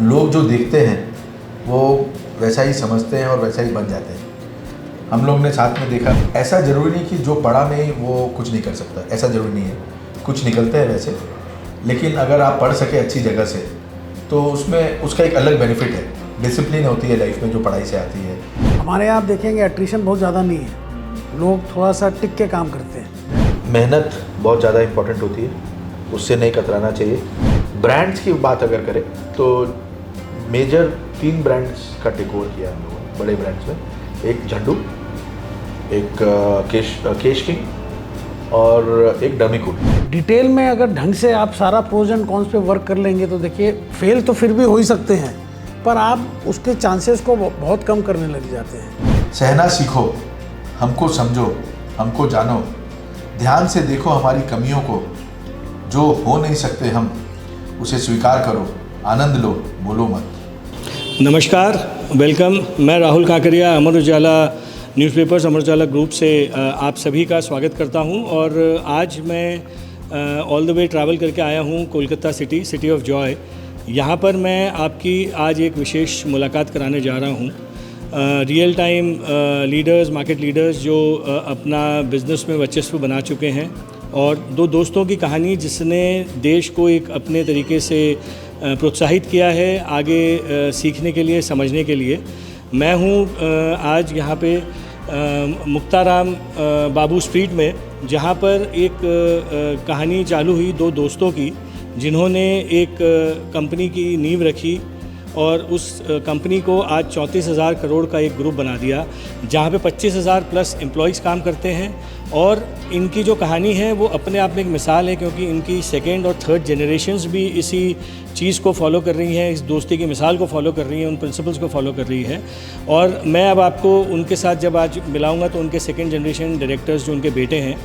लोग जो देखते हैं वो वैसा ही समझते हैं और वैसा ही बन जाते हैं। हम लोग ने साथ में देखा, ऐसा ज़रूरी नहीं कि जो पढ़ा नहीं वो कुछ नहीं कर सकता, ऐसा ज़रूरी नहीं है। कुछ निकलते हैं वैसे, लेकिन अगर आप पढ़ सके अच्छी जगह से तो उसमें उसका एक अलग बेनिफिट है। डिसिप्लिन होती है लाइफ में जो पढ़ाई से आती है। हमारे यहाँ आप देखेंगे एट्रिशन बहुत ज़्यादा नहीं है, लोग थोड़ा सा टिक के काम करते हैं। मेहनत बहुत ज़्यादा इम्पोर्टेंट होती है, उससे नहीं कतराना चाहिए। ब्रांड्स की बात अगर करें तो मेजर 3 ब्रांड्स का टेक ओवर किया हम लोगों ने बड़े ब्रांड्स में। एक झंडू, एक केश किंग और एक डमीकूल। डिटेल में अगर ढंग से आप सारा प्रोज एंड कॉन्स पे वर्क कर लेंगे तो देखिए फेल तो फिर भी हो ही सकते हैं, पर आप उसके चांसेस को बहुत कम करने लग जाते हैं। सहना सीखो, हमको समझो, हमको जानो, ध्यान से देखो हमारी कमियों को, जो हो नहीं सकते हम उसे स्वीकार करो, आनंद लो, बोलो मत। नमस्कार, वेलकम। मैं राहुल काकरिया अमर उजाला न्यूज़पेपर्स अमर उजाला ग्रुप से आप सभी का स्वागत करता हूं। और आज मैं ऑल द वे ट्रैवल करके आया हूं कोलकाता सिटी ऑफ जॉय। यहां पर मैं आपकी आज एक विशेष मुलाकात कराने जा रहा हूं। Real time leaders, market leaders जो अपना बिज़नेस में वर्चस्व बना चुके हैं, और 2 दोस्तों की कहानी जिसने देश को एक अपने तरीके से प्रोत्साहित किया है आगे सीखने के लिए, समझने के लिए। मैं हूँ आज यहाँ पे मुक्ताराम बाबू स्ट्रीट में, जहाँ पर एक कहानी चालू हुई 2 दोस्तों की, जिन्होंने एक कंपनी की नींव रखी और उस कंपनी को आज 34,000 करोड़ का एक ग्रुप बना दिया, जहाँ पे 25,000 प्लस एम्प्लॉयज़ काम करते हैं। और इनकी जो कहानी है वो अपने आप में एक मिसाल है, क्योंकि इनकी 2nd और 3rd जनरेशन्स भी इसी चीज़ को फॉलो कर रही हैं, इस दोस्ती की मिसाल को फॉलो कर रही हैं, उन प्रिंसिपल्स को फॉलो कर रही है। और मैं अब आपको उनके साथ जब आज मिलाऊंगा तो उनके 2nd जनरेशन डायरेक्टर्स जो उनके बेटे हैं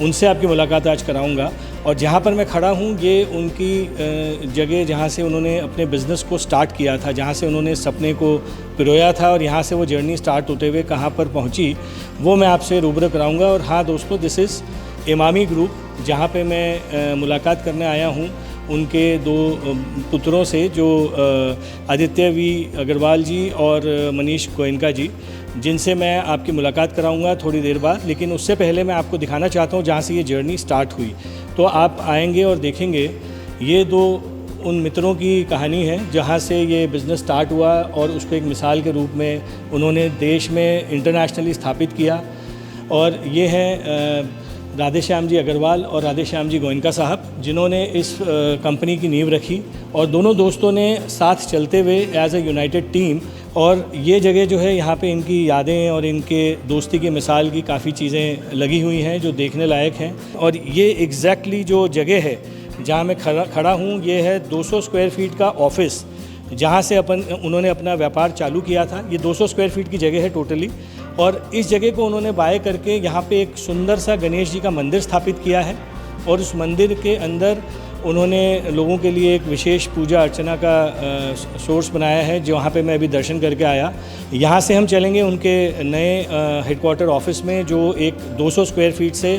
उनसे आपकी मुलाकात आज कराऊंगा। और जहाँ पर मैं खड़ा हूँ ये उनकी जगह जहाँ से उन्होंने अपने बिज़नेस को स्टार्ट किया था, जहाँ से उन्होंने सपने को पिरोया था, और यहाँ से वो जर्नी स्टार्ट होते हुए कहाँ पर पहुँची वो मैं आपसे रूबरू कराऊंगा। और हाँ दोस्तों, दिस इज़ इमामी ग्रुप, जहाँ पे मैं मुलाकात करने आया हूँ उनके 2 पुत्रों से, जो आदित्य वी अग्रवाल जी और मनीष गोयनका जी, जिनसे मैं आपकी मुलाकात कराऊंगा थोड़ी देर बाद। लेकिन उससे पहले मैं आपको दिखाना चाहता हूं जहां से ये जर्नी स्टार्ट हुई। तो आप आएंगे और देखेंगे ये 2 उन मित्रों की कहानी है जहां से ये बिज़नेस स्टार्ट हुआ, और उसको एक मिसाल के रूप में उन्होंने देश में इंटरनेशनली स्थापित किया। और ये हैं राधेश्याम जी अग्रवाल और राधेश्याम जी गोयनका साहब, जिन्होंने इस कंपनी की नींव रखी, और दोनों दोस्तों ने साथ चलते हुए एज ए यूनाइटेड टीम। और ये जगह जो है यहाँ पे इनकी यादें और इनके दोस्ती की मिसाल की काफ़ी चीज़ें लगी हुई हैं जो देखने लायक हैं। और ये एग्जैक्टली जो जगह है जहाँ मैं खड़ा हूँ, ये है 200 स्क्वायर फीट का ऑफिस, जहाँ से उन्होंने अपना व्यापार चालू किया था। ये 200 स्क्वायर फीट की जगह है टोटली, और इस जगह को उन्होंने बाय करके यहाँ पे एक सुंदर सा गणेश जी का मंदिर स्थापित किया है। और उस मंदिर के अंदर उन्होंने लोगों के लिए एक विशेष पूजा अर्चना का सोर्स बनाया है, जो वहाँ पे मैं अभी दर्शन करके आया। यहाँ से हम चलेंगे उनके नए हेडक्वार्टर ऑफिस में, जो एक 200 स्क्वायर फीट से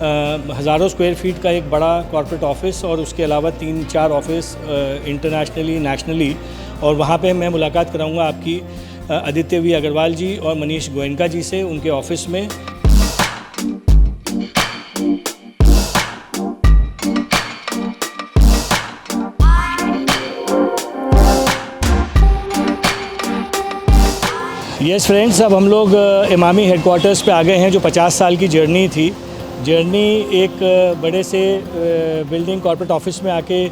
हज़ारों स्क्वायर फीट का एक बड़ा कॉर्पोरेट ऑफिस, और उसके अलावा 3-4 ऑफिस इंटरनेशनली, नेशनली। और वहाँ पे मैं मुलाकात कराऊँगा आपकी आदित्य वी अग्रवाल जी और मनीष गोयनका जी से, उनके ऑफिस में। यस फ्रेंड्स, अब हम लोग इमामी हेडक्वार्टर्स पे आ गए हैं, जो 50 साल की जर्नी थी। जर्नी एक बड़े से बिल्डिंग कॉर्पोरेट ऑफिस में आके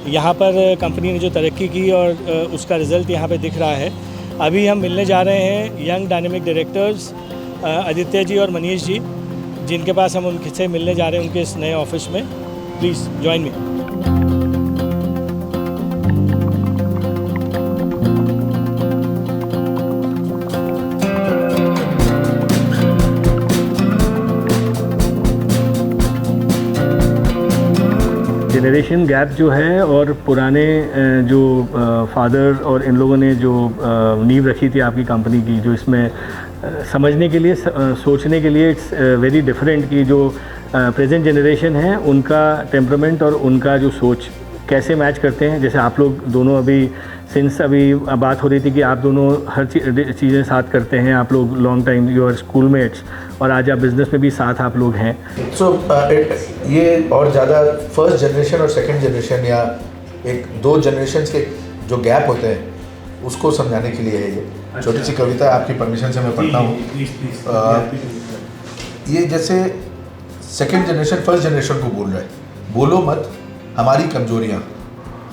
यहाँ पर कंपनी ने जो तरक्की की, और उसका रिज़ल्ट यहाँ पे दिख रहा है। अभी हम मिलने जा रहे हैं young dynamic directors Aditya ji और मनीष जी, जिनके पास हम उनसे मिलने जा रहे हैं उनके इस नए ऑफिस में। Please join me. Generation gap जो है, और पुराने जो फादर और इन लोगों ने जो नींव रखी थी आपकी कंपनी की, जो इसमें समझने के लिए, सोचने के लिए इट्स वेरी डिफरेंट, कि जो प्रेजेंट जनरेशन है उनका टेम्परामेंट और उनका जो सोच कैसे मैच करते हैं? जैसे आप लोग दोनों अभी सिंस अभी बात हो रही थी कि आप दोनों हर चीज़ें साथ करते हैं, आप लोग long time you are schoolmates, और आज आप बिज़नेस में भी साथ आप लोग हैं। सो ये और ज़्यादा फर्स्ट जनरेशन और सेकंड जनरेशन या एक दो जनरेशन के जो गैप होते हैं उसको समझाने के लिए है ये छोटी सी कविता। आपकी परमिशन से मैं पढ़ता हूँ। ये जैसे सेकंड जनरेशन फर्स्ट जनरेशन को बोल रहा है, बोलो मत हमारी कमजोरियाँ,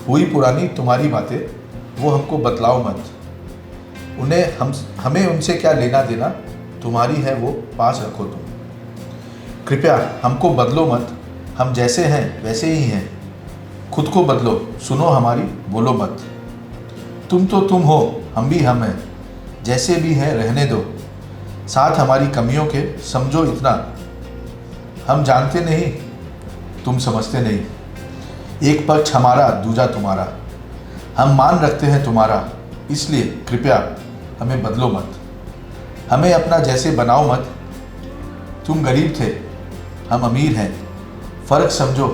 हुई पुरानी तुम्हारी बातें, वो हमको बतलाओ मत, हमें उनसे क्या लेना देना, तुम्हारी है वो पास रखो तुम, कृपया हमको बदलो मत, हम जैसे हैं वैसे ही हैं, खुद को बदलो, सुनो हमारी बोलो मत, तुम तो तुम हो हम भी हम हैं, जैसे भी हैं रहने दो, साथ हमारी कमियों के समझो इतना, हम जानते नहीं तुम समझते नहीं, एक पक्ष हमारा दूजा तुम्हारा, हम मान रखते हैं तुम्हारा, इसलिए कृपया हमें बदलो मत, हमें अपना जैसे बनाओ मत, तुम गरीब थे हम अमीर हैं, फ़र्क समझो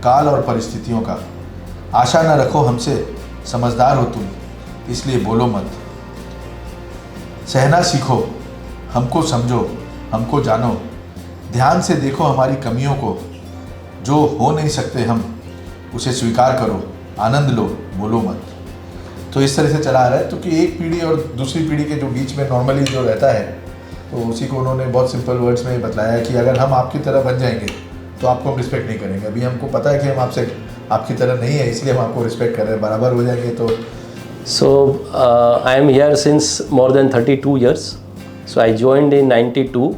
काल और परिस्थितियों का, आशा न रखो हमसे समझदार हो तुम, इसलिए बोलो मत, सहना सीखो हमको समझो हमको जानो, ध्यान से देखो हमारी कमियों को, जो हो नहीं सकते हम उसे स्वीकार करो, आनंद लो बोलो मत। तो इस तरह से चला आ रहा है, तो कि एक पीढ़ी और दूसरी पीढ़ी के जो बीच में नॉर्मली जो रहता है, तो उसी को उन्होंने बहुत सिंपल वर्ड्स में बतलाया है कि अगर हम आपकी तरह बन जाएंगे तो आपको हम रिस्पेक्ट नहीं करेंगे। अभी हमको पता है कि हम आपकी तरह नहीं है, इसलिए हम आपको रिस्पेक्ट कर रहे हैं, बराबर हो जाएंगे तो। So I am here since more than 32 years. So I joined in 92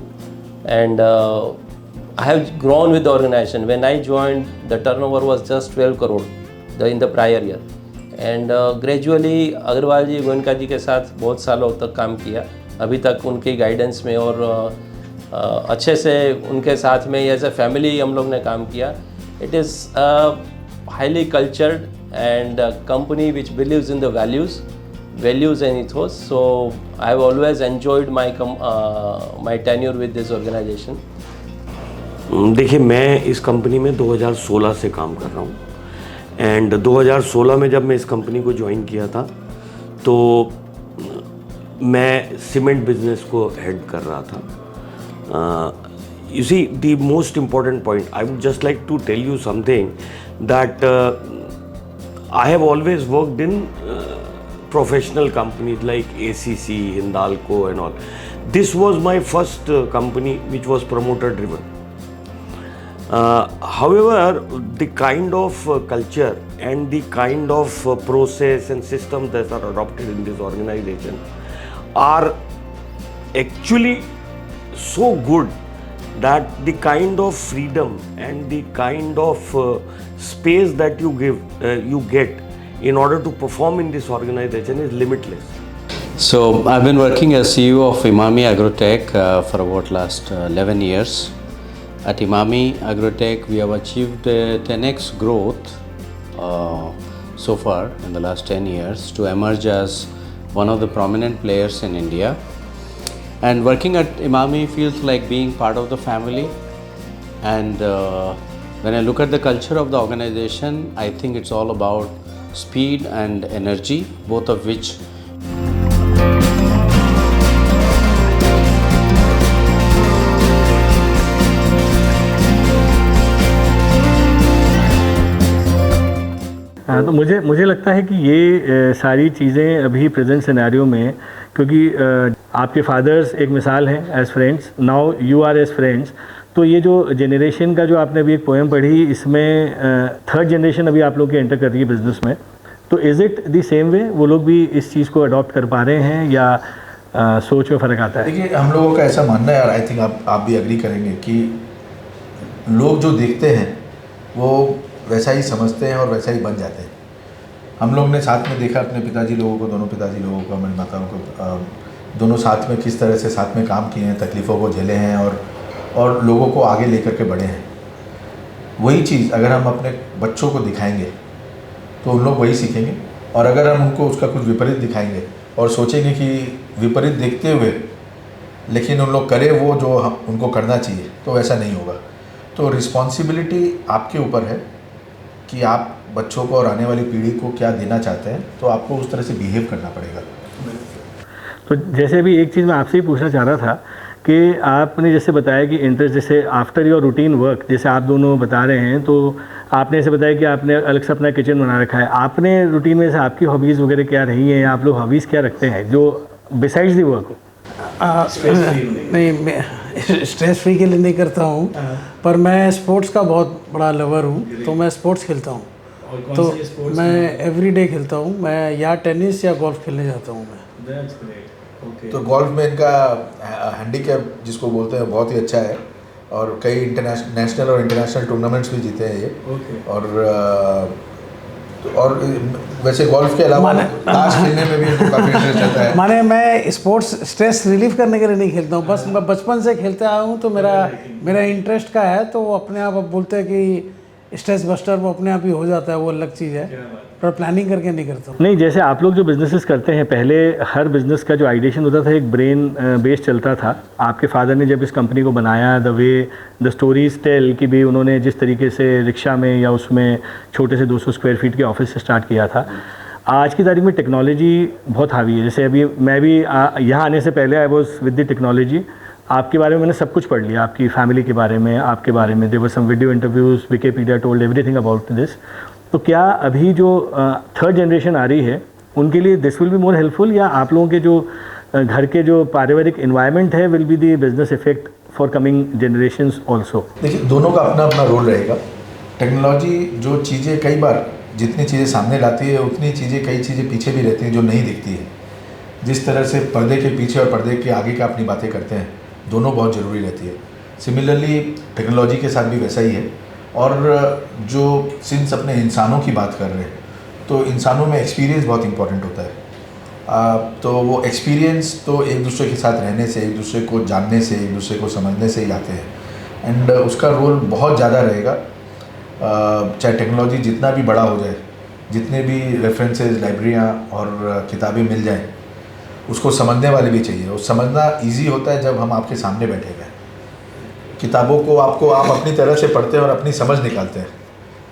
and I have grown with the organization. When I joined, the turnover was just 12 crore in the prior year. And gradually Agarwal जी गोयनका जी के साथ बहुत सालों तक काम किया, अभी तक उनकी गाइडेंस में और अच्छे से उनके साथ में एज ए फैमिली हम लोग ने काम किया। It is highly cultured and a company which believes in the values and ethos. So I have always enjoyed my tenure with this organization. देखिए, मैं इस कंपनी में 2016 से काम कर रहा हूँ एंड 2016 में जब मैं इस कंपनी को ज्वाइन किया था तो मैं सीमेंट बिजनेस को हेड कर रहा था। You see the most important point, I would just like to tell you something that I have always worked in professional companies like ACC, Hindalco and all. This was my first company which was promoter driven. However, the kind of culture and the kind of process and systems that are adopted in this organization are actually so good that the kind of freedom and the kind of space that you get in order to perform in this organization is limitless. So I've been working as CEO of Imami Agrotech for about last 11 years. At Imami Agrotech, we have achieved 10x growth so far in the last 10 years to emerge as one of the prominent players in India. And working at Imami feels like being part of the family. And when I look at the culture of the organization, I think it's all about speed and energy, both of which हाँ, तो मुझे लगता है कि ये सारी चीज़ें अभी प्रेजेंट सिनेरियो में, क्योंकि आपके फादर्स एक मिसाल हैं as friends, now you are as friends, तो ये जो जनरेशन का जो आपने अभी एक पोएम पढ़ी, इसमें थर्ड जनरेशन अभी आप लोग के एंटर कर रही है बिज़नेस में, तो is it the same way? वो लोग भी इस चीज़ को अडॉप्ट कर पा रहे हैं या सोच में फ़र्क आता है? देखिए, हम लोगों का ऐसा मानना है और आई थिंक आप भी एग्री करेंगे कि लोग जो देखते हैं वो वैसा ही समझते हैं और वैसा ही बन जाते हैं। हम लोग ने साथ में देखा अपने पिताजी लोगों को, दोनों पिताजी लोगों को, हमारी माताओं को, दोनों साथ में किस तरह से साथ में काम किए हैं, तकलीफ़ों को झेले हैं और लोगों को आगे लेकर के बढ़े हैं। वही चीज़ अगर हम अपने बच्चों को दिखाएंगे तो उन लोग वही सीखेंगे, और अगर हम उनको उसका कुछ विपरीत दिखाएंगे और सोचेंगे कि विपरीत देखते हुए लेकिन उन लोग करें वो जो उनको करना चाहिए, तो ऐसा नहीं होगा। तो रिस्पॉन्सिबिलिटी आपके ऊपर है कि आप बच्चों को और आने वाली पीढ़ी को क्या देना चाहते हैं, तो आपको उस तरह से बिहेव करना पड़ेगा। तो जैसे अभी एक चीज़ मैं आपसे ही पूछना चाह रहा था कि आपने जैसे बताया कि इंटरेस्ट, जैसे आफ्टर योर रूटीन वर्क, जैसे आप दोनों बता रहे हैं, तो आपने ऐसे बताया कि आपने अलग से अपना किचन बना रखा है। आपने रूटीन में से आपकी हॉबीज़ वगैरह क्या रही हैं, या आप लोग हॉबीज़ क्या रखते हैं जो बिसाइड्स दी वर्क? नहीं, मैं स्ट्रेस फ्री के लिए नहीं करता हूँ, पर मैं स्पोर्ट्स का बहुत बड़ा लवर हूँ, तो मैं स्पोर्ट्स खेलता हूँ। तो मैं एवरीडे खेलता हूँ, मैं या टेनिस या गोल्फ खेलने जाता हूँ मैं। तो गोल्फ में इनका हैंडीकैप जिसको बोलते हैं बहुत ही अच्छा है, और कई नेशनल और इंटरनेशनल टूर्नामेंट्स भी जीते हैं ये। और वैसे गोल्फ के अलावा ताश खेलने में भी इनको काफ़ी इंटरेस्ट रहता है। माने मैं स्पोर्ट्स स्ट्रेस रिलीफ करने के लिए नहीं खेलता हूँ, बस मैं बचपन से खेलते आया हूँ, तो मेरा इंटरेस्ट का है, तो वो अपने आप बोलते हैं कि स्ट्रेस बस्टर, वो अपने आप ही हो जाता है, वो अलग चीज़ है, पर प्लानिंग करके नहीं करता हूँ। नहीं, जैसे आप लोग जो बिजनेसेस करते हैं, पहले हर बिजनेस का जो आइडिएशन होता था एक ब्रेन बेस चलता था। आपके फादर ने जब इस कंपनी को बनाया, the way the stories tell कि भी उन्होंने जिस तरीके से रिक्शा में या उसमें छोटे से 200 स्क्वायर फीट के ऑफिस से स्टार्ट किया था, आज की तारीख में टेक्नोलॉजी बहुत हावी है। जैसे अभी मैं भी यहाँ आने से पहले I was with the technology. आपके बारे में मैंने सब कुछ पढ़ लिया, आपकी फैमिली के बारे में, आपके बारे में। There were some video interviews, Wikipedia told everything about this. तो क्या अभी जो थर्ड जनरेशन आ रही है उनके लिए this will be more helpful, या आप लोगों के जो घर के जो पारिवारिक इन्वायरमेंट है will be the business effect for coming generations also? देखिए, दोनों का अपना अपना रोल रहेगा। टेक्नोलॉजी जो चीज़ें कई बार जितनी चीज़ें सामने लाती है, उतनी चीज़ें कई चीज़ें पीछे भी रहती हैं जो नहीं दिखती है। जिस तरह से पर्दे के पीछे और पर्दे के आगे का अपनी बातें करते हैं, दोनों बहुत ज़रूरी रहती है। सिमिलरली टेक्नोलॉजी के साथ भी वैसा ही है। और जो सिंस अपने इंसानों की बात कर रहे हैं, तो इंसानों में एक्सपीरियंस बहुत इंपॉर्टेंट होता है। तो वो एक्सपीरियंस तो एक दूसरे के साथ रहने से, एक दूसरे को जानने से, एक दूसरे को समझने से ही आते हैं। एंड उसका रोल बहुत ज़्यादा रहेगा। चाहे टेक्नोलॉजी जितना भी बड़ा हो जाए, जितने भी रेफरेंसेस, लाइब्रेरियाँ और किताबें मिल जाएं, उसको समझने वाले भी चाहिए। और समझना इजी होता है जब हम आपके सामने बैठे हुए हैं। किताबों को आप अपनी तरह से पढ़ते हैं और अपनी समझ निकालते हैं,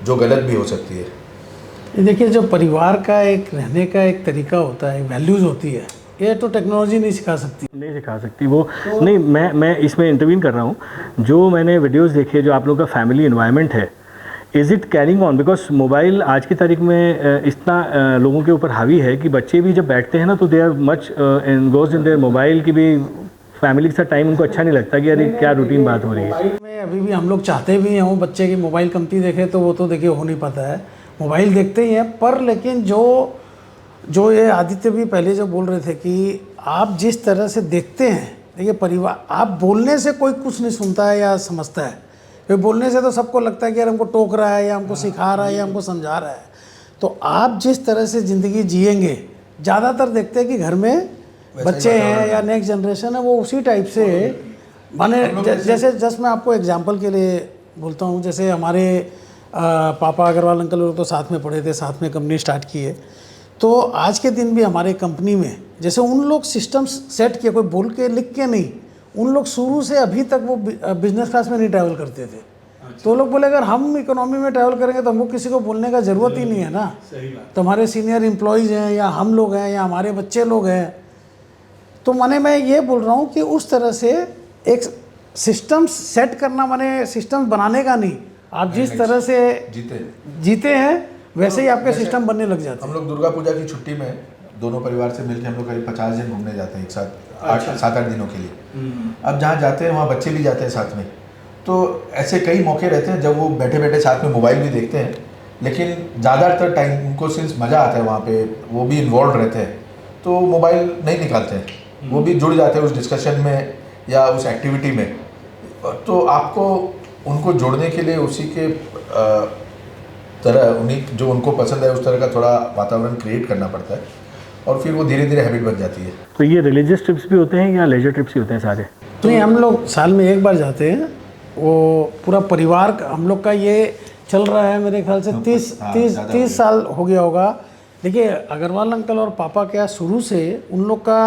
जो गलत भी हो सकती है। ये देखिए, जो परिवार का एक रहने का एक तरीका होता है, वैल्यूज़ होती है, ये तो टेक्नोलॉजी नहीं सिखा सकती वो तो नहीं, मैं इसमें इंटरवीन कर रहा हूँ। जो मैंने वीडियोस देखे, जो आप लोगों का फैमिली एनवायरनमेंट है, is it carrying on? Because mobile आज की तारीख में इतना लोगों के ऊपर हावी है कि बच्चे भी जब बैठते हैं ना, तो they are much engrossed in their mobile, की भी फैमिली के साथ टाइम उनको अच्छा नहीं लगता कि अरे क्या रूटीन बात हो रही है। में अभी भी हम लोग चाहते भी हैं वो बच्चे की मोबाइल कमती देखे, तो वो तो देखिए हो नहीं पाता है, मोबाइल देखते ही हैं। पर लेकिन जो ये आदित्य भी पहले जो बोल रहे थे कि आप जिस तरह से देखते हैं, देखिए परिवार, आप बोलने से कोई कुछ नहीं सुनता है या समझता है। क्योंकि बोलने से तो सबको लगता है कि यार हमको टोक रहा है, या हमको सिखा रहा है, या हमको समझा रहा है। तो आप जिस तरह से ज़िंदगी जिएंगे, ज़्यादातर देखते हैं कि घर में बच्चे हैं या नेक्स्ट जनरेशन है, वो उसी टाइप से माने। जैसे जस्ट मैं आपको एग्जांपल के लिए बोलता हूँ, जैसे हमारे पापा अग्रवाल अंकल लोग तो साथ में पढ़े थे, साथ में कंपनी स्टार्ट किए। तो आज के दिन भी हमारे कंपनी में जैसे उन लोग सिस्टम्स सेट किए, कोई बोल के लिख के नहीं, उन लोग शुरू से अभी तक वो बिजनेस क्लास में नहीं ट्रैवल करते थे। तो लोग बोले अगर हम इकोनॉमी में ट्रैवल करेंगे तो हमको किसी को बोलने का ज़रूरत ही नहीं है ना। तो हमारे सीनियर एम्प्लॉयज़ हैं, या हम लोग हैं, या हमारे बच्चे लोग हैं। तो माने मैं ये बोल रहा हूँ कि उस तरह से एक सिस्टम सेट करना, माने सिस्टम बनाने का नहीं, आप जिस तरह से जीते हैं वैसे ही आपके सिस्टम बनने लग जाते हैं। हम लोग दुर्गा पूजा की छुट्टी में दोनों परिवार से मिलकर हम लोग करीब 50 दिन घूमने जाते हैं एक साथ, 7-8 दिनों के लिए। अब जहाँ जाते हैं वहाँ बच्चे भी जाते हैं साथ में। तो ऐसे कई मौके रहते हैं जब वो बैठे बैठे साथ में मोबाइल भी देखते हैं, लेकिन ज़्यादातर टाइम उनको सिंस मज़ा आता है वहाँ पे, वो भी इन्वॉल्व रहते हैं, तो मोबाइल नहीं निकालते हैं, वो भी जुड़ जाते हैं उस डिस्कशन में या उस एक्टिविटी में। तो आपको उनको जोड़ने के लिए उसी के तरह, उन्हीं जो उनको पसंद है उस तरह का थोड़ा वातावरण क्रिएट करना पड़ता है, और फिर वो धीरे धीरे हैबिट बन जाती है। तो ये रिलीजियस ट्रिप्स भी होते हैं या लेजर ट्रिप्स ही होते हैं सारे? नहीं, हम लोग साल में एक बार जाते हैं। वो पूरा परिवार हम लोग का ये चल रहा है, मेरे ख्याल से 30 साल हो गया होगा। देखिए, अग्रवाल अंकल और पापा क्या शुरू से उन लोग का,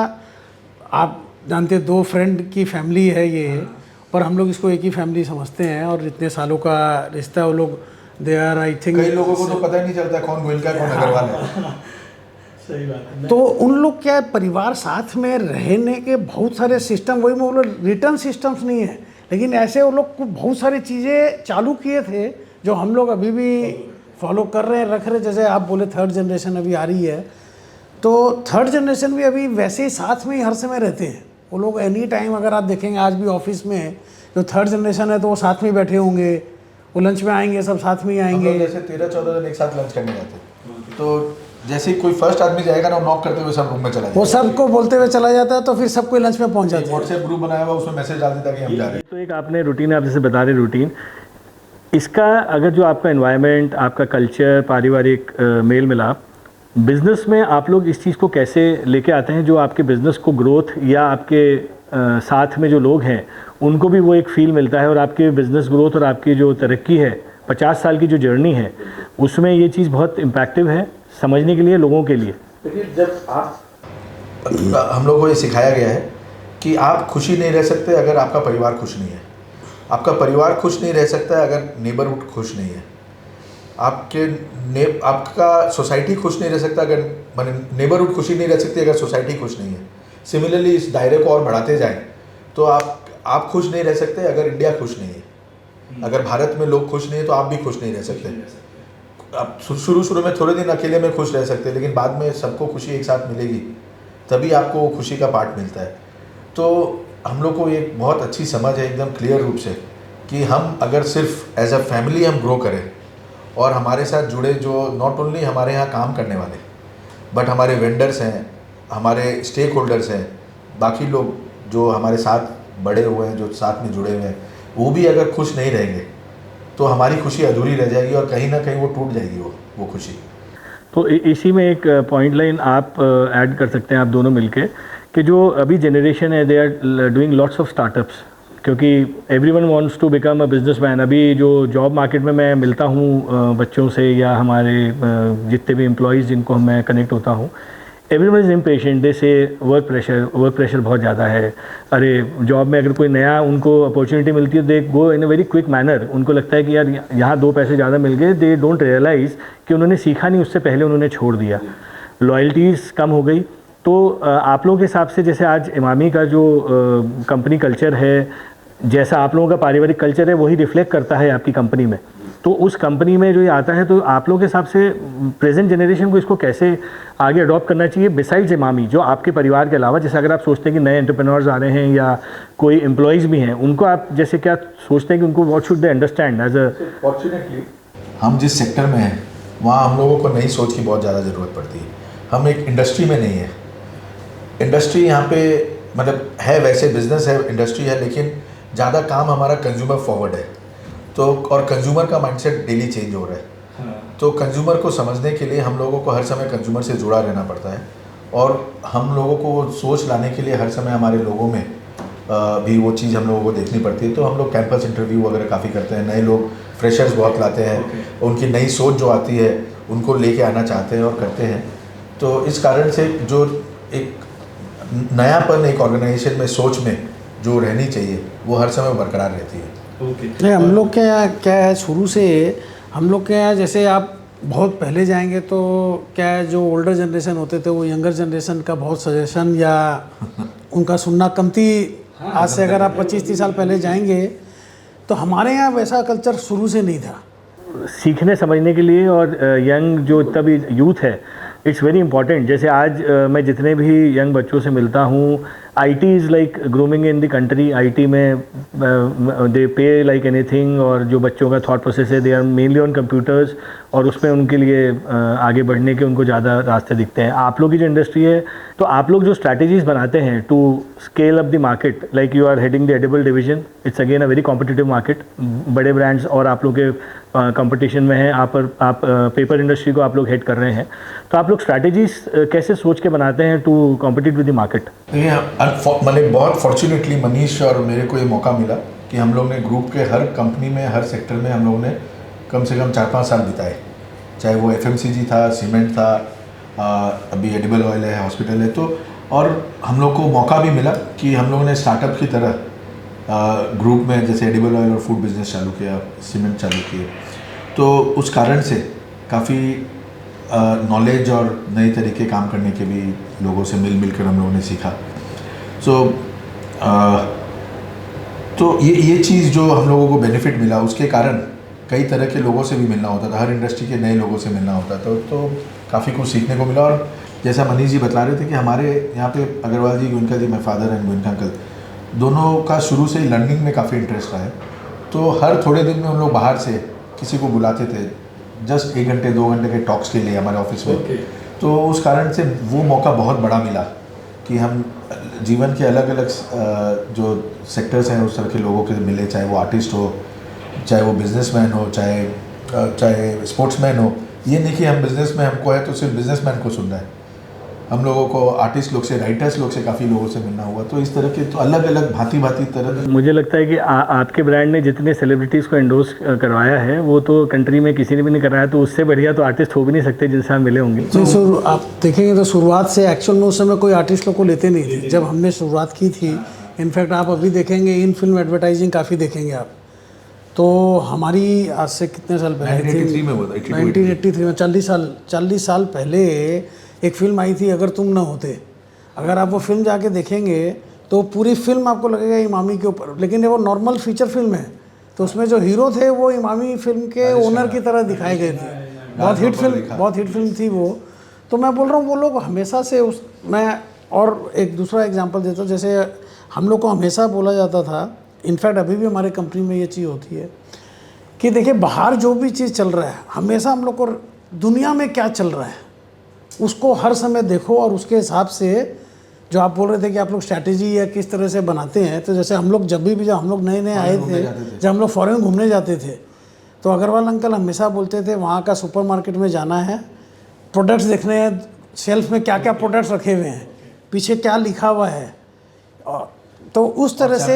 आप जानते 2 फ्रेंड की फैमिली है ये, पर हम लोग इसको एक ही फैमिली समझते हैं। और इतने सालों का रिश्ता, वो लोग दे आर आई थिंक, कई लोगों को तो पता ही नहीं चलता कौन गोयनका कौन अग्रवाल है। सही बात है। तो उन लोग क्या है, परिवार साथ में रहने के बहुत सारे सिस्टम, वही मैं बोला रिटर्न सिस्टम्स नहीं है, लेकिन ऐसे वो लोग को बहुत सारी चीज़ें चालू किए थे जो हम लोग अभी भी फॉलो कर रहे हैं, रख रहे हैं। जैसे आप बोले थर्ड जनरेशन अभी आ रही है, तो थर्ड जनरेशन भी अभी वैसे ही साथ में ही हर समय रहते हैं वो लोग। एनी टाइम अगर आप देखेंगे आज भी ऑफिस में जो थर्ड जनरेशन है तो वो साथ में ही बैठे होंगे, वो लंच में आएंगे, सब साथ में ही हम आएंगे। लोग जैसे 13-14 जन एक साथ लंच करने जाते हैं, तो जैसे ही कोई फर्स्ट आदमी जाएगा ना, वो नॉक करते हुए सब रूम में चला जाएगा। वो सबको बोलते हुए चला जाता है, तो फिर सब कोई लंच में पहुंच जाते हैं। व्हाट्सएप ग्रुप बनाया हुआ, उसमें मैसेज डाल देता कि हम जा रहे हैं। तो एक आपने रूटीन, आप जैसे बता रहे रूटीन, इसका अगर जो आपका एनवायरनमेंट, आपका कल्चर, पारिवारिक मेल मिलाप, बिज़नेस में आप लोग इस चीज़ को कैसे लेके आते हैं जो आपके बिज़नेस को ग्रोथ, या आपके साथ में जो लोग हैं उनको भी वो एक फील मिलता है, और आपके बिज़नेस ग्रोथ और आपकी जो तरक्की है 50 साल की जो जर्नी है उसमें ये चीज़ बहुत इम्पैक्टिव है समझने के लिए, लोगों के लिए। देखिए, जब हम लोग को ये सिखाया गया है कि आप खुशी नहीं रह सकते अगर आपका परिवार खुश नहीं है, आपका परिवार खुश नहीं रह सकता है अगर नेबरहुड खुश नहीं है, आपका सोसाइटी खुश नहीं रह सकता अगर नेबरहुड खुशी नहीं रह सकती अगर सोसाइटी खुश नहीं है। सिमिलरली इस दायरे को और बढ़ाते जाएं तो आप खुश नहीं रह सकते अगर इंडिया खुश नहीं है। अगर भारत में लोग खुश नहीं है तो आप भी खुश नहीं रह सकते। आप शुरू में थोड़े दिन अकेले में खुश रह सकते हैं, लेकिन बाद में सबको खुशी एक साथ मिलेगी, तभी आपको खुशी का पार्ट मिलता है। तो हम लोग को एक बहुत अच्छी समझ है एकदम क्लियर रूप से कि हम अगर सिर्फ एज अ फैमिली हम ग्रो करें और हमारे साथ जुड़े जो नॉट ओनली हमारे यहाँ काम करने वाले बट हमारे वेंडर्स हैं, हमारे स्टेक होल्डर्स हैं, बाकी लोग जो हमारे साथ बड़े हुए हैं, जो साथ में जुड़े हुए हैं, वो भी अगर खुश नहीं रहेंगे तो हमारी खुशी अधूरी रह जाएगी और कहीं ना कहीं वो टूट जाएगी वो खुशी। तो इसी में एक पॉइंट लाइन आप ऐड कर सकते हैं आप दोनों मिलके, कि जो अभी जनरेशन है they are doing lots of startups, क्योंकि everyone wants to become a businessman. अभी जो जॉब मार्केट में मैं मिलता हूँ बच्चों से या हमारे जितने भी एम्प्लॉयज़ जिनको मैं कनेक्ट होता हूँ, एवरीवन इज़ इम्पेशेंट, दे से वर्क प्रेशर बहुत ज़्यादा है। अरे जॉब में अगर कोई नया उनको अपॉर्चुनिटी मिलती है, दे गो इन अ वेरी क्विक मैनर। उनको लगता है कि यार यहाँ 2 पैसे ज़्यादा मिल गए, दे डोंट रियलाइज़ कि उन्होंने सीखा नहीं, उससे पहले उन्होंने छोड़ दिया, लॉयल्टीज़ कम हो गई। तो आप लोगों के हिसाब से जैसे आज इमामी का जो कंपनी कल्चर है, जैसा आप लोगों का पारिवारिक कल्चर है, वही रिफ्लेक्ट करता है आपकी कंपनी में, तो उस कंपनी में जो ये आता है, तो आप लोगों के हिसाब से प्रेजेंट जनरेशन को इसको कैसे आगे अडॉप्ट करना चाहिए बिसाइड्स इमामी, जो आपके परिवार के अलावा? जैसे अगर आप सोचते हैं कि नए एंटरप्रेन्योर्स आ रहे हैं या कोई एम्प्लॉयज़ भी हैं, उनको आप जैसे क्या सोचते हैं कि उनको what should they understand as a? Fortunately हम जिस सेक्टर में हैं वहाँ हम लोगों को नई सोच की बहुत ज़्यादा ज़रूरत पड़ती है। हम एक इंडस्ट्री में नहीं है, इंडस्ट्री यहाँ पे मतलब है, वैसे बिजनेस है, इंडस्ट्री है, लेकिन ज़्यादा काम हमारा कंज्यूमर फॉरवर्ड है। तो और कंज्यूमर का माइंडसेट डेली चेंज हो रहा है, तो कंज्यूमर को समझने के लिए हम लोगों को हर समय कंज्यूमर से जुड़ा रहना पड़ता है, और हम लोगों को वो सोच लाने के लिए हर समय हमारे लोगों में भी वो चीज़ हम लोगों को देखनी पड़ती है। तो हम लोग कैंपस इंटरव्यू वगैरह काफ़ी करते हैं, नए लोग फ्रेशर्स बहुत लाते हैं, उनकी नई सोच जो आती है उनको लेके आना चाहते हैं और करते हैं। तो इस कारण से जो एक नयापन एक ऑर्गेनाइजेशन में सोच में जो रहनी चाहिए वो हर समय बरकरार रहती है। नहीं, हम लोग क्या है शुरू से हम लोग क्या है, जैसे आप बहुत पहले जाएंगे तो क्या है, जो ओल्डर जनरेशन होते थे वो यंगर जनरेशन का बहुत सजेशन या उनका सुनना कम थी। आज से अगर आप 25-30 साल पहले जाएंगे तो हमारे यहाँ वैसा कल्चर शुरू से नहीं था। सीखने समझने के लिए और यंग जो इतना भी यूथ है, इट्स वेरी इंपॉर्टेंट। जैसे आज मैं जितने भी यंग बच्चों से मिलता हूँ, IT is like grooming in the country. IT में दे पे लाइक एनीथिंग, और जो बच्चों का थॉट प्रोसेस है, they are mainly on computers, और उसमें उनके लिए आगे बढ़ने के उनको ज़्यादा रास्ते दिखते हैं। आप लोग की जो इंडस्ट्री है, तो आप लोग जो स्ट्रैटेजीज़ बनाते हैं to scale up the market, like you are heading the edible division, it's again a very competitive market, बड़े ब्रांड्स और आप लोग के कंपटीशन में हैं। आप पेपर इंडस्ट्री को आप लोग हेड कर रहे हैं, तो आप लोग स्ट्रैटेजीज कैसे सोच के बनाते हैं to compete with the market? मतलब बहुत फॉर्चुनेटली मनीष और मेरे को ये मौका मिला कि हम लोग ने ग्रुप के हर कंपनी में, हर सेक्टर में हम लोगों ने कम से कम 4-5 साल बिताए, चाहे वो FMCG था, सीमेंट था, अभी एडिबल ऑयल है, हॉस्पिटल है। तो और हम लोग को मौका भी मिला कि हम लोगों ने स्टार्टअप की तरह ग्रुप में जैसे एडिबल ऑयल और फूड बिजनेस चालू किया, सीमेंट चालू किए, तो उस कारण से काफ़ी नॉलेज और नए तरीके काम करने के भी लोगों से मिल कर हम लोगों ने सीखा। तो ये चीज़ जो हम लोगों को बेनिफिट मिला, उसके कारण कई तरह के लोगों से भी मिलना होता था, हर इंडस्ट्री के नए लोगों से मिलना होता था, तो काफ़ी कुछ सीखने को मिला। और जैसा मनीष जी बता रहे थे कि हमारे यहाँ पे अग्रवाल जी, गोयनका जी, मैं फादर एंड गोयनका अंकल दोनों का शुरू से ही लर्निंग में काफ़ी इंटरेस्ट रहा है। तो हर थोड़े दिन में हम लोग बाहर से किसी को बुलाते थे, जस्ट 1 घंटे 2 घंटे के टॉक्स के लिए हमारे ऑफिस में। तो उस कारण से वो मौका बहुत बड़ा मिला कि हम जीवन के अलग अलग जो सेक्टर्स हैं उस तरह के लोगों के मिले, चाहे वो आर्टिस्ट हो, चाहे वो बिजनेसमैन हो, चाहे स्पोर्ट्समैन हो। ये नहीं कि हम बिजनेस में हमको है तो सिर्फ बिजनेसमैन को सुनना है, हम लोगों को आर्टिस्ट लोग से, राइटर्स लोग से काफ़ी लोगों से मिलना हुआ। तो इस तरह के तो अलग अलग भांति तरह। मुझे लगता है कि आपके ब्रांड ने जितने सेलिब्रिटीज़ को एंडोर्स करवाया है वो तो कंट्री में किसी ने भी नहीं कराया, तो उससे बढ़िया तो आर्टिस्ट हो भी नहीं सकते जिनसे आप मिले होंगे। तो आप देखेंगे तो शुरुआत से एक्चुअल में उस समय कोई आर्टिस्ट लोग को लेते नहीं थे जब हमने शुरुआत की थी। इनफैक्ट आप अभी देखेंगे इन फिल्म एडवर्टाइजिंग काफ़ी देखेंगे आप, तो हमारी आज से कितने साल पहले 1983 में हुआ था, 1983 में 40 साल पहले एक फ़िल्म आई थी अगर तुम न होते। अगर आप वो फिल्म जाके देखेंगे तो पूरी फिल्म आपको लगेगा इमामी के ऊपर, लेकिन वो नॉर्मल फीचर फिल्म है। तो उसमें जो हीरो थे वो इमामी फिल्म के ओनर की तरह दिखाए गए थे। बहुत हिट फिल्म थी वो। तो मैं बोल रहा हूँ वो लोग हमेशा से मैं और एक दूसरा एग्जांपल देता हूँ, जैसे हम लोग को हमेशा बोला जाता था, इनफैक्ट अभी भी हमारे कंपनी में ये चीज़ होती है कि देखिए बाहर जो भी चीज़ चल रहा है, हमेशा हम लोग को दुनिया में क्या चल रहा है उसको हर समय देखो और उसके हिसाब से जो आप बोल रहे थे कि आप लोग स्ट्रैटेजी या किस तरह से बनाते हैं। तो जैसे हम लोग जब हम लोग नए आए थे, जब हम लोग फॉरेन घूमने जाते थे तो अग्रवाल अंकल हमेशा बोलते थे वहाँ का सुपरमार्केट में जाना है, प्रोडक्ट्स देखने हैं, शेल्फ में क्या क्या प्रोडक्ट्स रखे हुए हैं, पीछे क्या लिखा हुआ है, तो उस तरह से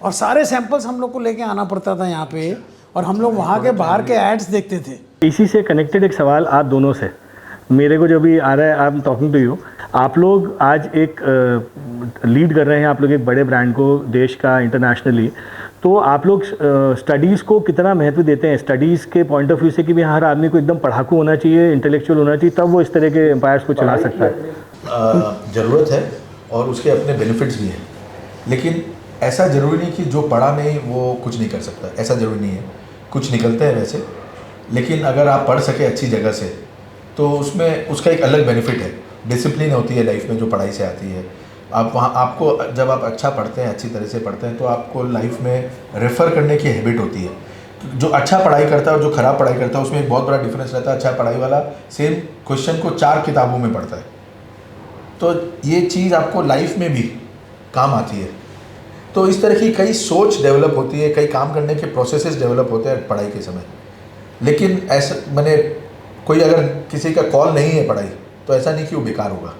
और सारे सैंपल्स हम लोग को लेके आना पड़ता था यहाँ पे, और हम लोग वहाँ के बाहर के एड्स देखते थे। इसी से कनेक्टेड एक सवाल आप दोनों से मेरे को जो भी आ रहा है, I am talking to you. आप लोग आज एक लीड कर रहे हैं, आप लोग एक बड़े ब्रांड को देश का इंटरनेशनली, तो आप लोग स्टडीज़ को कितना महत्व देते हैं स्टडीज़ के पॉइंट ऑफ व्यू से कि भी हर आदमी को एकदम पढ़ाकू होना चाहिए, इंटेलेक्चुअल होना चाहिए, तब वो इस तरह के एम्पायर्स को चला सकता है? ज़रूरत है और उसके अपने बेनिफिट्स भी हैं, लेकिन ऐसा ज़रूरी नहीं कि जो पढ़ा नहीं वो कुछ नहीं कर सकता, ऐसा ज़रूरी नहीं है। कुछ निकलते हैं वैसे, लेकिन अगर आप पढ़ सके अच्छी जगह से तो उसमें उसका एक अलग बेनिफिट है। डिसिप्लिन होती है लाइफ में जो पढ़ाई से आती है। आप वहाँ आपको जब आप अच्छा पढ़ते हैं, अच्छी तरह से पढ़ते हैं, तो आपको लाइफ में रेफ़र करने की हैबिट होती है। जो अच्छा पढ़ाई करता है और जो ख़राब पढ़ाई करता है उसमें एक बहुत बड़ा डिफरेंस रहता है। अच्छा पढ़ाई वाला सेम क्वेश्चन को 4 किताबों में पढ़ता है, तो ये चीज़ आपको लाइफ में भी काम आती है। तो इस तरह की कई सोच डेवलप होती है, कई काम करने के प्रोसेसेस डेवलप होते हैं पढ़ाई के समय। लेकिन ऐसा मैंने कोई अगर किसी का कॉल नहीं है पढ़ाई, तो ऐसा नहीं कि वो बेकार होगा।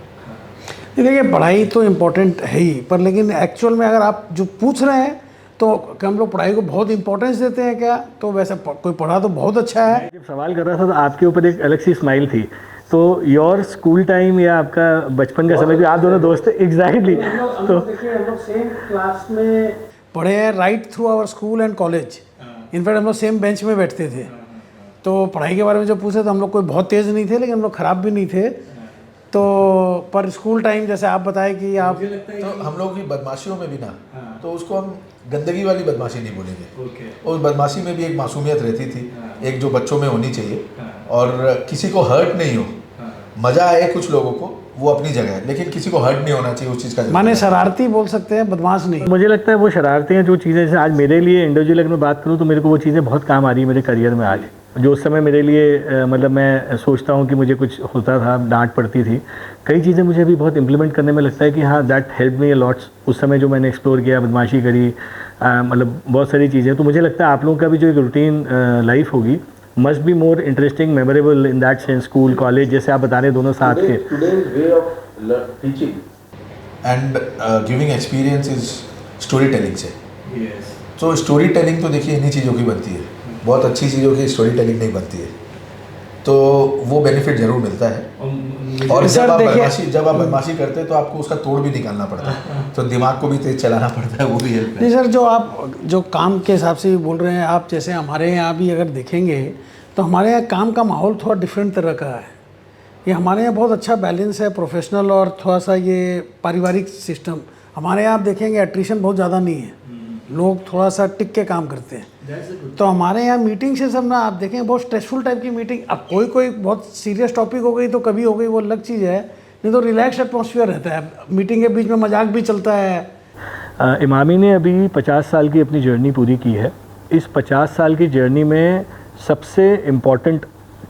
देखिए पढ़ाई तो इम्पोर्टेंट है ही, पर लेकिन एक्चुअल में अगर आप जो पूछ रहे हैं तो क्या हम लोग पढ़ाई को बहुत इंपॉर्टेंस देते हैं क्या? तो वैसे कोई पढ़ा तो बहुत अच्छा है। जब सवाल कर रहा था तो आपके ऊपर एक अलग सी स्माइल थी, तो योर स्कूल टाइम या आपका बचपन का समय भी आप दोनों दोस्त थे एग्जैक्टली। तो देखिए हम लोग सेम क्लास में पढ़े हैं right through our school and college. In fact हम लोग सेम बेंच में बैठते थे। तो पढ़ाई के बारे में जब पूछे तो हम लोग कोई बहुत तेज़ नहीं थे, लेकिन हम लोग ख़राब भी नहीं थे। तो पर स्कूल टाइम जैसे आप बताएं कि आप तो हम लोग की बदमाशियों में भी ना, तो उसको हम गंदगी वाली बदमाशी नहीं बोलेंगे। उस बदमाशी में भी एक मासूमियत रहती थी, एक जो बच्चों में होनी चाहिए, और किसी को हर्ट नहीं हो। मज़ा आए कुछ लोगों को, वो अपनी जगह है, लेकिन किसी को हर्ट नहीं होना चाहिए उस चीज़ का। माने शरारती बोल सकते हैं, बदमाश नहीं। मुझे लगता है वो शरारतें हैं जो चीज़ें, जैसे आज मेरे लिए इंडिविजुअल अगर मैं बात करूँ तो मेरे को वो चीज़ें बहुत काम आ रही है मेरे करियर में आज। जो उस समय मेरे लिए मतलब मैं सोचता हूँ कि मुझे कुछ होता था, डांट पड़ती थी, कई चीज़ें मुझे अभी बहुत इम्प्लीमेंट करने में लगता है कि हाँ that help me a lot. उस समय जो मैंने एक्सप्लोर किया, बदमाशी करी, मतलब बहुत सारी चीज़ें, तो मुझे लगता है आप लोगों का भी जो एक रूटीन लाइफ होगी must be more interesting, memorable in that sense. School college जैसे आप बता रहे दोनों साथ के। And giving experience is story telling से। तो स्टोरी टेलिंग तो देखिए इन्हीं चीज़ों की बनती है, बहुत अच्छी चीज़ों की स्टोरी टेलिंग नहीं बनती है, तो वो बेनिफिट ज़रूर मिलता है। और जब आप बदमाशी करते हैं तो आपको उसका तोड़ भी निकालना पड़ता है, तो दिमाग को भी तेज चलाना पड़ता है, वो भी हेल्प है। नहीं सर, जो आप जो काम के हिसाब से बोल रहे हैं आप, जैसे हमारे यहाँ भी अगर देखेंगे तो हमारे यहाँ काम का माहौल थोड़ा डिफरेंट तरह का है। ये हमारे यहाँ बहुत अच्छा बैलेंस है, प्रोफेशनल और थोड़ा सा ये पारिवारिक सिस्टम। हमारे यहाँ आप देखेंगे एट्रिशन बहुत ज़्यादा नहीं है, लोग थोड़ा सा टिक के काम करते हैं। तो हमारे यहाँ मीटिंग से सब ना आप देखेंगे बहुत स्ट्रेसफुल टाइप की मीटिंग। अब कोई बहुत सीरियस टॉपिक हो गई तो कभी हो गई, वो अलग चीज़ है, नहीं तो रिलैक्स एटमॉस्फेयर रहता है। मीटिंग के बीच में मजाक भी चलता है। इमामी ने अभी 50 साल की अपनी जर्नी पूरी की है। इस 50 साल की जर्नी में सबसे इम्पॉर्टेंट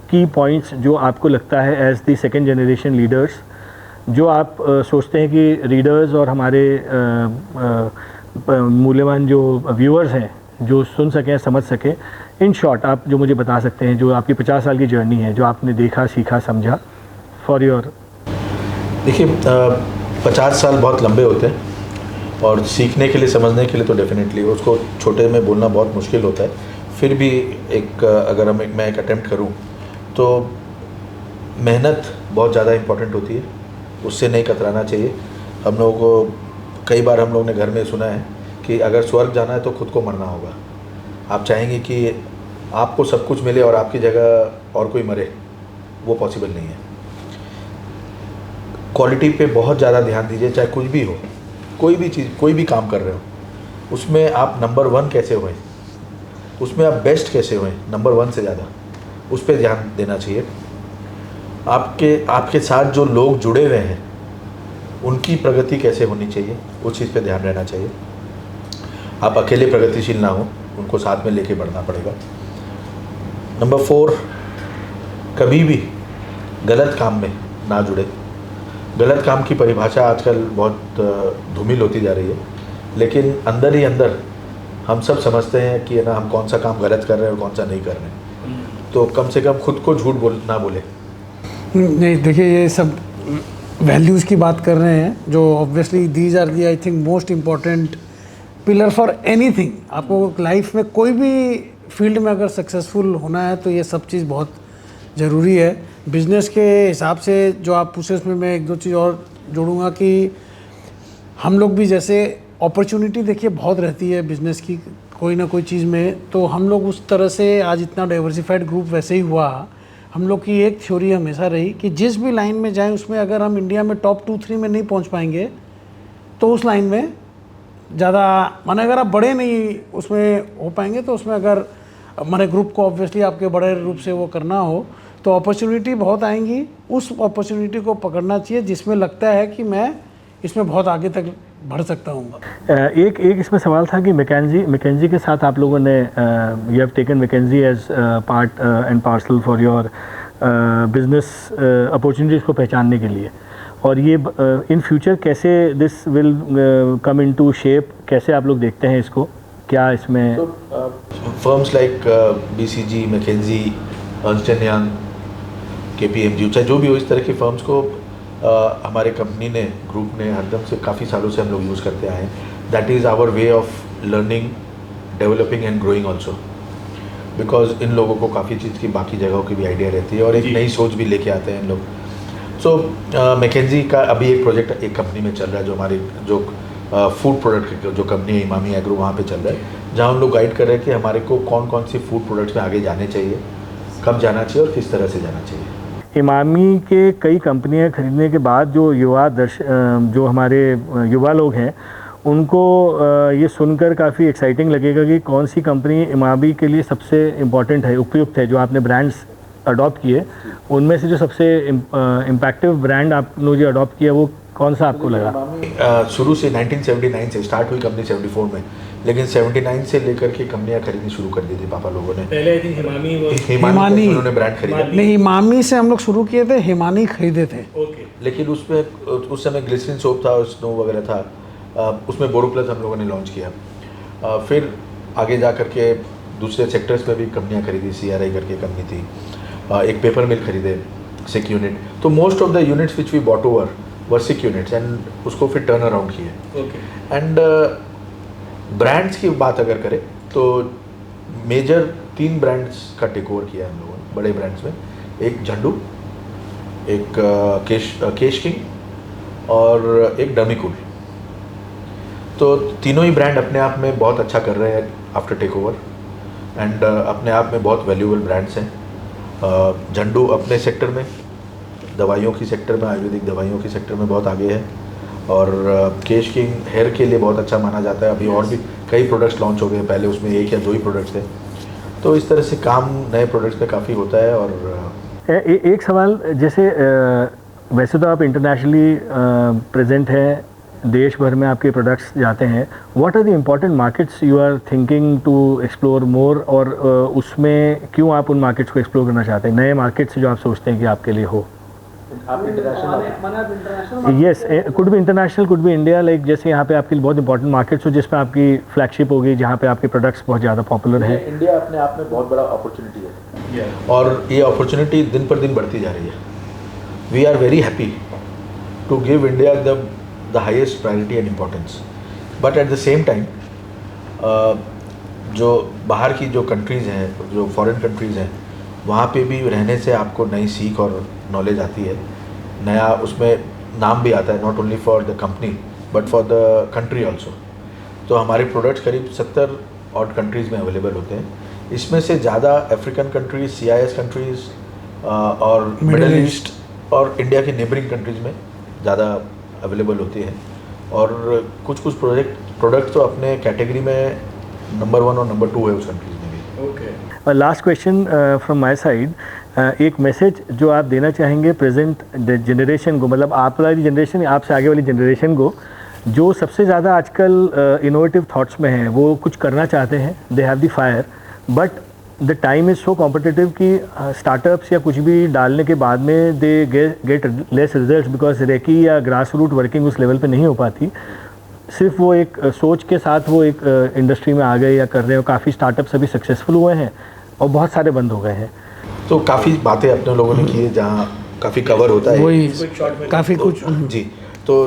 की पॉइंट्स जो आपको लगता है as the second generation leaders, जो आप सोचते हैं कि रीडर्स और हमारे मूल्यवान जो व्यूअर्स हैं जो सुन सकें, समझ सकें, इन शॉर्ट आप जो मुझे बता सकते हैं जो आपकी 50 साल की जर्नी है, जो आपने देखा, सीखा, समझा, फॉर योर। देखिए 50 साल बहुत लंबे होते हैं और सीखने के लिए, समझने के लिए तो डेफिनेटली उसको छोटे में बोलना बहुत मुश्किल होता है। फिर भी एक अगर मैं एक अटेम्प्ट करूं तो मेहनत बहुत ज़्यादा इम्पॉर्टेंट होती है, उससे नहीं कतराना चाहिए। हम लोगों को कई बार हम लोग ने घर में सुना है कि अगर स्वर्ग जाना है तो खुद को मरना होगा। आप चाहेंगे कि आपको सब कुछ मिले और आपकी जगह और कोई मरे, वो पॉसिबल नहीं है। क्वालिटी पे बहुत ज़्यादा ध्यान दीजिए, चाहे कुछ भी हो, कोई भी चीज़, कोई भी काम कर रहे हो, उसमें आप नंबर 1 कैसे हुए, उसमें आप बेस्ट कैसे हुए, नंबर 1 से ज़्यादा उस पर ध्यान देना चाहिए। आपके साथ जो लोग जुड़े हुए हैं उनकी प्रगति कैसे होनी चाहिए, उस चीज़ पे ध्यान रहना चाहिए। आप अकेले प्रगतिशील ना हो, उनको साथ में लेके बढ़ना पड़ेगा। नंबर 4, कभी भी गलत काम में ना जुड़े। गलत काम की परिभाषा आजकल बहुत धूमिल होती जा रही है, लेकिन अंदर ही अंदर हम सब समझते हैं कि ना हम कौन सा काम गलत कर रहे हैं और कौन सा नहीं कर रहे हैं। तो कम से कम खुद को झूठ ना बोले। नहीं देखिए, ये सब वैल्यूज़ की बात कर रहे हैं जो obviously these are the I think most important pillar for anything. आपको लाइफ में कोई भी फील्ड में अगर सक्सेसफुल होना है तो ये सब चीज़ बहुत ज़रूरी है। बिज़नेस के हिसाब से जो आप पूछे उसमें मैं 1-2 चीज़ और जोड़ूंगा कि हम लोग भी जैसे अपॉर्चुनिटी देखिए बहुत रहती है बिज़नेस की कोई ना कोई चीज़ में, तो हम लोग उस तरह से आज इतना डाइवर्सिफाइड ग्रुप वैसे ही हुआ। हम लोग की एक थ्योरी हमेशा रही कि जिस भी लाइन में जाएं उसमें अगर हम इंडिया में टॉप 2-3 में नहीं पहुंच पाएंगे तो उस लाइन में ज़्यादा माने अगर आप बड़े नहीं उसमें हो पाएंगे तो उसमें अगर हमारे ग्रुप को ऑब्वियसली आपके बड़े रूप से वो करना हो तो अपॉर्चुनिटी बहुत आएंगी। उस अपॉर्चुनिटी को पकड़ना चाहिए जिसमें लगता है कि मैं इसमें बहुत आगे तक बढ़ सकता हूँ। एक इसमें सवाल था कि मैकेंजी के साथ आप लोगों ने you have taken McKinsey as part and parcel for your business opportunities को पहचानने के लिए, और ये इन फ्यूचर कैसे this will come into shape, कैसे आप लोग देखते हैं इसको, क्या इसमें firms like BCG, McKinsey, Ernst and Young, KPMG, चाहे जो भी हो, इस तरह की फर्म्स को हमारे कंपनी ने, ग्रुप ने हरदम से काफ़ी सालों से हम लोग यूज़ करते आए हैं। That is our way of learning, developing and growing also, because इन लोगों को काफ़ी चीज़ की बाकी जगहों की भी आइडिया रहती है और एक नई सोच भी लेके आते हैं इन लोग। सो मैकेंजी का अभी एक प्रोजेक्ट एक कंपनी में चल रहा है जो हमारी जो फूड प्रोडक्ट जो कंपनी है इमामी एग्रो, वहाँ पे चल रहा है, जहाँ हम लोग गाइड कर रहे हैं कि हमारे को कौन कौन सी फूड प्रोडक्ट्स में आगे जाने चाहिए, कब जाना चाहिए और किस तरह से जाना चाहिए। इमामी के कई कंपनियां खरीदने के बाद जो जो हमारे युवा लोग हैं उनको ये सुनकर काफ़ी एक्साइटिंग लगेगा कि कौन सी कंपनी इमामी के लिए सबसे इम्पॉर्टेंट है, उपयुक्त है। जो आपने ब्रांड्स अडॉप्ट किए उनमें से जो सबसे इम्पैक्टिव ब्रांड आपने जो अडॉप्ट किया वो कौन सा आपको लगा? शुरू से 1979 से स्टार्ट हुई कंपनी 74 में, लेकिन 79 से लेकर के कंपनियां खरीदनी शुरू कर दी थी पापा लोगों ने। पहले आई थिंक हिमानी उन्होंने ब्रांड खरीदा। नहीं, हिमामी से हम लोग शुरू किए थे, हिमानी खरीदे थे। ओके। लेकिन उसमें उस समय ग्लिसरीन सोप था, स्नो वगैरह था, उसमें बोरोप्लस हम लोगों ने लॉन्च किया। फिर आगे जा करके दूसरे सेक्टर्स में भी कंपनियां खरीदी, CRI करके कंपनी थी, एक पेपर मिल खरीदे 6 यूनिट। तो most of the units which we bought over were 6 units and उसको फिर टर्न अराउंड किए। ओके। एंड ब्रांड्स की बात अगर करें तो मेजर 3 ब्रांड्स का टेक ओवर किया हम लोगों ने बड़े ब्रांड्स में, एक झंडू, एक केश किंग और एक डमीकूल। तो तीनों ही ब्रांड अपने आप में बहुत अच्छा कर रहे हैं आफ्टर टेक ओवर एंड अपने आप में बहुत वैल्यूएबल ब्रांड्स हैं। झंडू अपने सेक्टर में, दवाइयों की सेक्टर में, आयुर्वेदिक दवाइयों की सेक्टर में बहुत आगे है, और केश किंग हेयर के लिए बहुत अच्छा माना जाता है। अभी और भी कई प्रोडक्ट्स लॉन्च हो गए, पहले उसमें 1 या 2 ही प्रोडक्ट्स थे। तो इस तरह से काम नए प्रोडक्ट्स पे काफ़ी होता है। और एक सवाल, जैसे वैसे तो आप इंटरनेशनली प्रेजेंट हैं, देश भर में आपके प्रोडक्ट्स जाते हैं, what are the important markets you are thinking to explore more, और उसमें क्यों आप उन मार्केट्स को एक्सप्लोर करना चाहते हैं, नए मार्केट्स जो आप सोचते हैं कि आपके लिए हो? आप international, yes, could be international, could be India, like जैसे यहाँ पे आपके लिए बहुत इंपॉर्टेंट मार्केट्स हो जिसमें आपकी फ्लैगशिप होगी, जहाँ पे आपके प्रोडक्ट्स बहुत ज़्यादा पॉपुलर हैं। इंडिया अपने आप में बहुत बड़ा अपॉर्चुनिटी है, और ये अपॉर्चुनिटी दिन पर दिन बढ़ती जा रही है। We are very happy to give India the highest priority and importance, but at the same time जो बाहर की जो कंट्रीज़ हैं, जो फॉरेन कंट्रीज़ हैं, वहाँ पे भी रहने से आपको नई सीख और नॉलेज आती है, नया उसमें नाम भी आता है, not only for the company but for the country also. तो हमारे प्रोडक्ट्स करीब 70 और कंट्रीज़ में अवेलेबल होते हैं। इसमें से ज़्यादा अफ्रीकन कंट्रीज़, CIS कंट्रीज़ और मिडल ईस्ट और इंडिया की नेबरिंग कंट्रीज़ में ज़्यादा अवेलेबल होती है। और कुछ प्रोडक्ट तो अपने कैटेगरी में नंबर 1 और नंबर 2 है उस कंट्रीज़ में भी। Okay, last question from my side, एक मैसेज जो आप देना चाहेंगे प्रेजेंट जनरेशन को, मतलब आप वाली जनरेशन, आपसे आगे वाली जनरेशन को, जो सबसे ज़्यादा आजकल इनोवेटिव थॉट्स में हैं, वो कुछ करना चाहते हैं, they have the fire, but the time is so competitive कि स्टार्टअप्स या कुछ भी डालने के बाद में they get less results because रेकी या ग्रास रूट वर्किंग उस लेवल पे नहीं हो पाती। सिर्फ वो एक सोच के साथ वो एक इंडस्ट्री में आ गए या कर रहे हो, काफ़ी स्टार्टअप्स अभी सक्सेसफुल हुए हैं और बहुत सारे बंद हो गए हैं। तो काफ़ी बातें अपने लोगों ने की है, जहाँ काफ़ी कवर होता है, वही काफ़ी कुछ जी। तो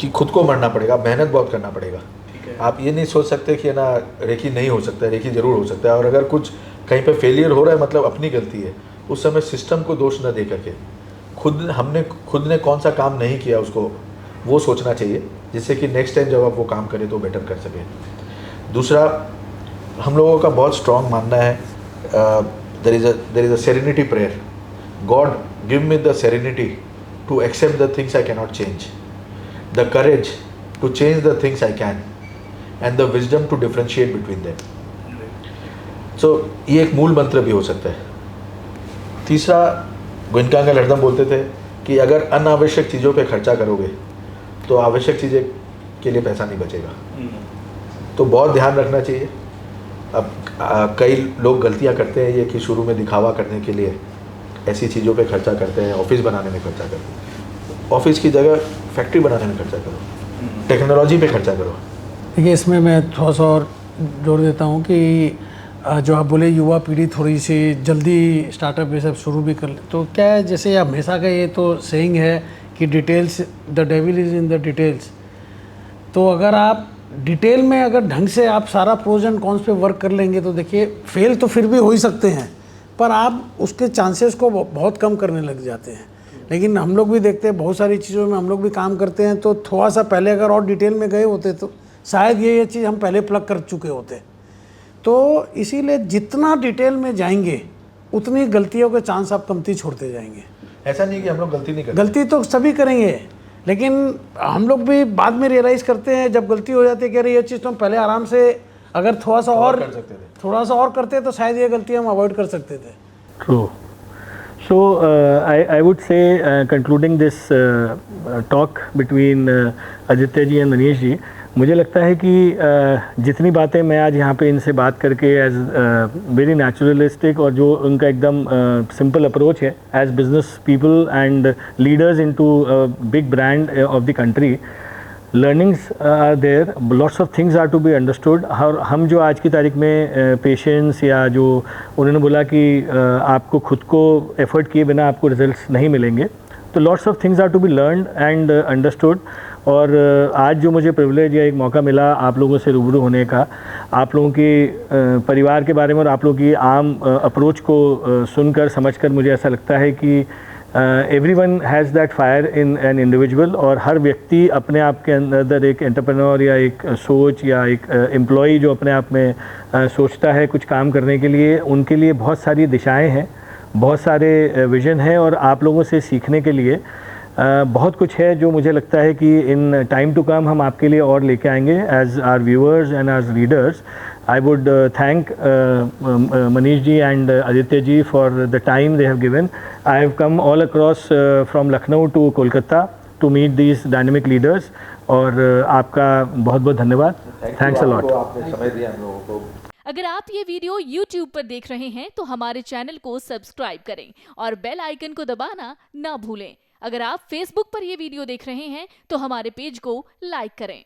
कि खुद को मरना पड़ेगा, मेहनत बहुत करना पड़ेगा। आप ये नहीं सोच सकते कि ना रेकी नहीं हो सकता है, रेकी ज़रूर हो सकता है। और अगर कुछ कहीं पे फेलियर हो रहा है मतलब अपनी गलती है, उस समय सिस्टम को दोष न दे करके खुद ने कौन सा काम नहीं किया उसको वो सोचना चाहिए, जिससे कि नेक्स्ट टाइम जब आप वो काम करें तो बेटर कर सकें। दूसरा, हम लोगों का बहुत स्ट्रॉन्ग मानना है, there is a serenity prayer, God give me the serenity to accept the things I cannot change, the courage to change the things I can, and the wisdom to differentiate between them. So ये एक मूल मंत्र भी हो सकता है। तीसरा, Goenka uncle हरदम बोलते थे कि अगर अनावश्यक चीज़ों पे खर्चा करोगे तो आवश्यक चीज़ें के लिए पैसा नहीं बचेगा। तो बहुत ध्यान रखना चाहिए। अब कई लोग गलतियां करते हैं ये कि शुरू में दिखावा करने के लिए ऐसी चीज़ों पे खर्चा करते हैं, ऑफिस बनाने में खर्चा करते हैं। ऑफिस की जगह फैक्ट्री बनाने में खर्चा करो, टेक्नोलॉजी पे खर्चा करो। देखिए, इसमें मैं थोड़ा सा और जोड़ देता हूँ कि जो आप बोले युवा पीढ़ी थोड़ी सी जल्दी स्टार्टअप ये सब शुरू भी कर ले, तो क्या है, जैसे हमेशा का ये तो सेइंग है कि details, the devil is in the details. तो अगर आप डिटेल में अगर ढंग से आप सारा प्रोज एंड कॉन्स पे वर्क कर लेंगे तो देखिए फेल तो फिर भी हो ही सकते हैं, पर आप उसके चांसेस को बहुत कम करने लग जाते हैं। लेकिन हम लोग भी देखते हैं बहुत सारी चीज़ों में हम लोग भी काम करते हैं, तो थोड़ा सा पहले अगर और डिटेल में गए होते तो शायद ये चीज़ हम पहले प्लग कर चुके होते। तो इसीलिए जितना डिटेल में जाएंगे उतनी गलतियों के चांस आप कमती छोड़ते जाएंगे। ऐसा नहीं कि हम लोग गलती नहीं करते, गलती तो सभी करेंगे, लेकिन हम लोग भी बाद में रियलाइज़ करते हैं जब गलती हो जाती है कि अरे ये चीज़ तो हम पहले आराम से अगर थोड़ा सा और कर सकते थे, थोड़ा सा और करते तो शायद ये गलती हम अवॉइड कर सकते थे। True. So I would say concluding this talk between Aditya ji and Manish जी, मुझे लगता है कि जितनी बातें मैं आज यहाँ पे इनसे बात करके एज वेरी नेचुरलिस्टिक और जो उनका एकदम सिंपल अप्रोच है as business people and leaders into big brand of the country, learnings are there, lots of things are to be understood। और हम जो आज की तारीख में पेशेंस या जो उन्होंने बोला कि आपको खुद को एफर्ट किए बिना आपको रिजल्ट्स नहीं मिलेंगे, तो lots of things are to be learned and understood। और आज जो मुझे प्रिविलेज या एक मौका मिला आप लोगों से रूबरू होने का, आप लोगों के परिवार के बारे में और आप लोगों की आम अप्रोच को सुनकर समझकर मुझे ऐसा लगता है कि everyone has that fire in an individual, और हर व्यक्ति अपने आप के अंदर एक एंटरप्रेन्योर या एक सोच या एक एम्प्लॉई जो अपने आप में सोचता है कुछ काम करने के लिए, उनके लिए बहुत सारी दिशाएं हैं, बहुत सारे विज़न हैं, और आप लोगों से सीखने के लिए बहुत कुछ है जो मुझे लगता है कि इन टाइम टू कम हम आपके लिए और लेके आएंगे as our viewers and as readers. I would thank Manish ji and Aditya ji for the time they have given. I have come all across from Lucknow to Kolkata to meet these dynamic leaders. और आपका बहुत बहुत धन्यवाद. Thanks a lot. आपने समय दिया हम लोगों को. अगर आप ये वीडियो YouTube पर देख रहे हैं तो हमारे चैनल को सब्सक्राइब करें और बेल आइकन को दबाना ना भूलें. अगर आप Facebook पर ये वीडियो देख रहे हैं तो हमारे पेज को लाइक करें.